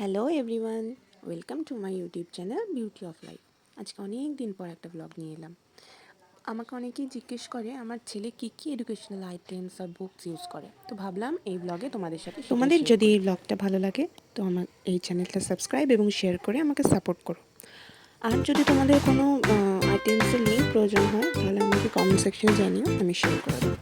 Hello everyone, welcome to my YouTube channel beauty of life. আজকে অনেক দিন পর একটা ব্লগ নিয়ে এলাম। আমাকে অনেকেই জিজ্ঞেস করে আমার ছেলে কী কী এডুকেশনাল আইটেমস আর বুকস ইউজ করে, তো ভাবলাম এই ব্লগে তোমাদের সাথে সেটাই তোমাদের শেয়ার যদি করি। এই ব্লগটা ভালো লাগে তো আমার এই চ্যানেলটা সাবস্ক্রাইব এবং শেয়ার করে আমাকে সাপোর্ট করো। আর যদি তোমাদের কোনো আইটেমসের লিঙ্ক প্রয়োজন হয় তাহলে আমাকে কমেন্ট সেকশনে জানিও, আমি শেয়ার করে দেবো।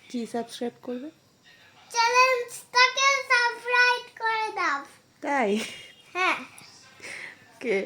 কি সাবস্ক্রাইব করবে? চ্যানেলটাকে সাবস্ক্রাইব করে দাও। তাই? হ্যাঁ। কে?